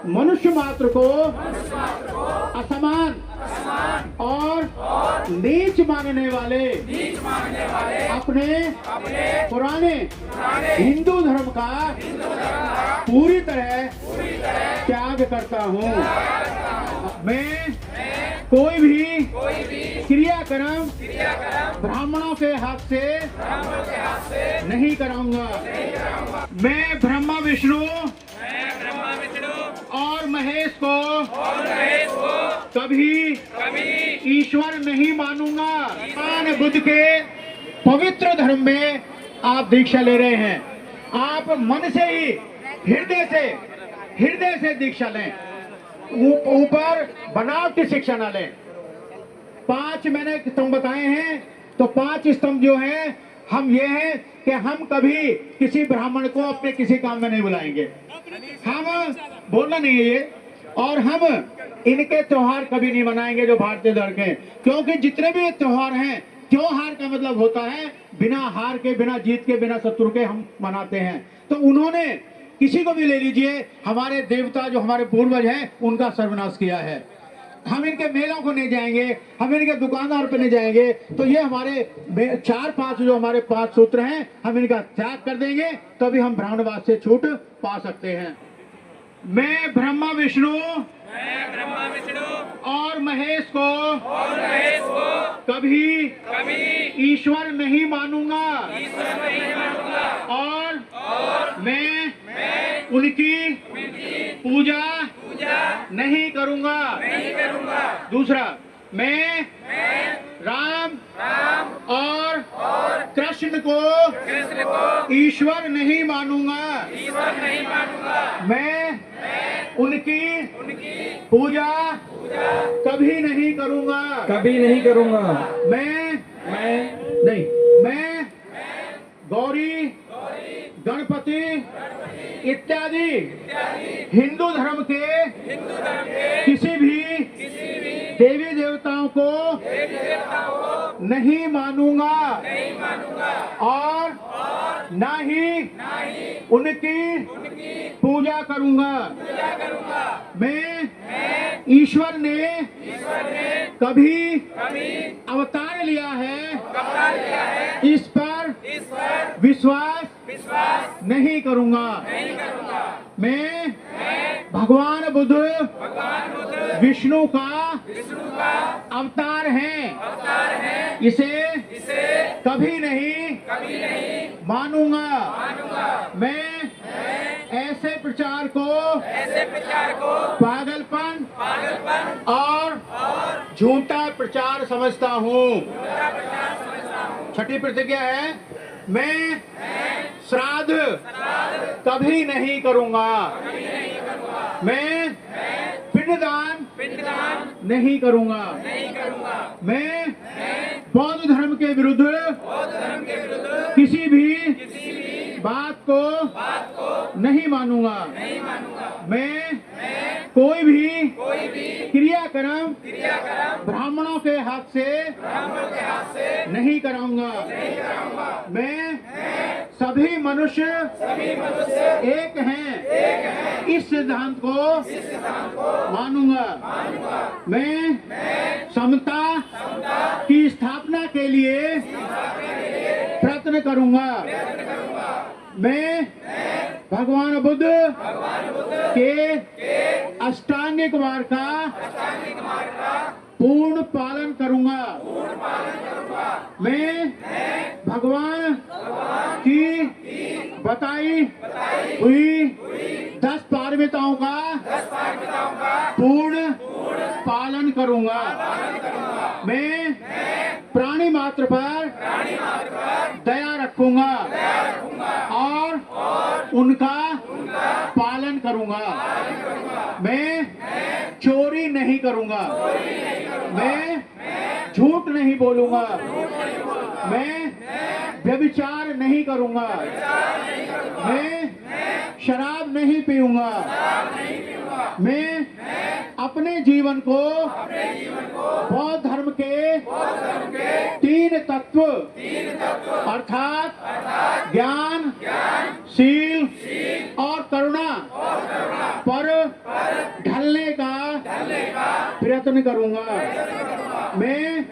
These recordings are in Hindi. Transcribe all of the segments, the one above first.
मनुष्य मात्र को असमान और नीच मानने वाले अपने पुराने हिंदू धर्म का पूरी तरह त्याग करता हूँ। मैं कोई भी क्रियाक्रम ब्राह्मणों के हाथ से नहीं कराऊंगा। मैं ब्रह्मा विष्णु और महेश को कभी ईश्वर नहीं मानूंगा। भगवान बुद्ध के पवित्र धर्म में आप दीक्षा ले रहे हैं। आप मन से ही हृदय से दीक्षा लें, ऊपर बनावटी शिक्षा ना लें। 5 मैंने स्तंभ बताए हैं, तो 5 स्तंभ जो हैं हम ये हैं कि हम कभी किसी ब्राह्मण को अपने किसी काम में नहीं बुलाएंगे। हम बोलना नहीं है ये, और हम इनके त्योहार कभी नहीं मनाएंगे जो भारतीय धर्म के, क्योंकि जितने भी त्योहार हैं, त्योहार का मतलब होता है बिना हार के, बिना जीत के, बिना शत्रु के हम मनाते हैं। तो उन्होंने किसी को भी ले लीजिए, हमारे देवता जो हमारे पूर्वज हैं उनका सर्वनाश किया है। हम इनके मेलों को नहीं जाएंगे, हम इनके दुकानदार पे नहीं जाएंगे। तो ये हमारे 4-5 जो हमारे 5 सूत्र हैं, हम इनका त्याग कर देंगे, तभी हम ब्राह्मणवाद से छूट पा सकते हैं। मैं ब्रह्मा विष्णु और महेश को कभी ईश्वर नहीं मानूंगा, और मैं उनकी पूजा नहीं करूंगा। दूसरा, मैं राम और कृष्ण को ईश्वर नहीं मानूंगा। मैं उनकी पूजा कभी नहीं करूंगा। मैं गौरी, गणपति इत्यादि हिंदू धर्म के किसी भी देवी देवताओं को नहीं मानूंगा, और ना ही उनकी पूजा करूंगा। मैं ईश्वर ने कभी अवतार लिया है, इस पर विश्वास नहीं करूंगा। मैं भगवान बुद्ध विष्णु का अवतार हैं, इसे कभी नहीं मानूंगा। मैं ऐसे प्रचार को पागलपन और झूठा प्रचार समझता हूँ। छठी प्रतिज्ञा है, मैं श्राद्ध कभी नहीं करूंगा। मैं पिंडदान नहीं करूंगा। मैं बौद्ध धर्म के विरुद्ध किसी भी बात को नहीं मानूंगा। मैं कोई भी क्रियाक्रम ब्राह्मणों के हाथ से नहीं कराऊंगा। मैं सभी मनुष्य एक हैं, इस सिद्धांत को मानूंगा। मैं समता की स्थापना के लिए प्रयत्न करूंगा। मैं भगवान बुद्ध के अष्टांगिक मार्ग का पूर्ण पालन करूंगा। मैं भगवान की बताई हुई 10 पारमिताओं का पूर्ण पालन करूंगा। मैं प्राणी मात्र पर दया रखूंगा और उनका पालन करूंगा। मैं चोरी नहीं करूंगा। मैं झूठ नहीं बोलूंगा। मैं व्यभिचार नहीं करूंगा। मैं शराब नहीं पीऊंगा। मैं अपने जीवन को बौद्ध धर्म के 3 तत्व अर्थात ज्ञान, शील और करुणा पर ढलने का प्रयत्न करूंगा। मैं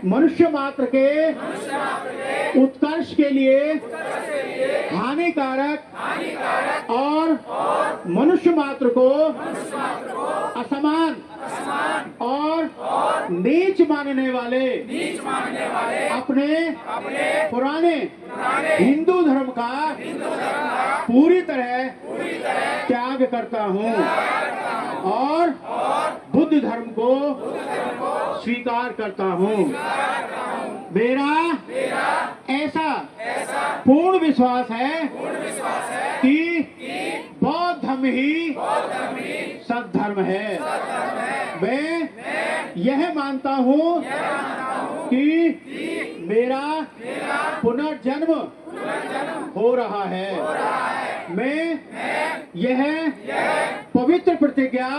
मनुष्य मात्र के उत्कर्ष के लिए हानिकारक और मनुष्य मात्र को असमान और नीच मानने वाले अपने पुराने हिंदू धर्म का पूरी तरह त्याग करता हूँ और बुद्ध धर्म को स्वीकार करता हूँ। मेरा ऐसा पूर्ण विश्वास है कि बौद्ध धर्म ही सद्धर्म है। मैं यह मानता हूँ कि मेरा पुनर्जन्म हो रहा है। मैं यह पवित्र प्रतिज्ञा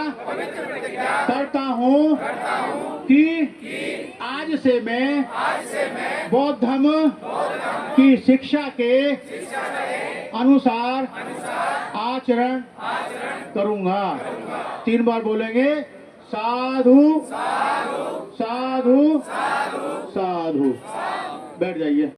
करता हूँ कि आज से मैं बौद्ध धर्म की शिक्षा के अनुसार आचरण करूँगा। 3 बार बोलेंगे, साधु साधु साधु। बैठ जाइए।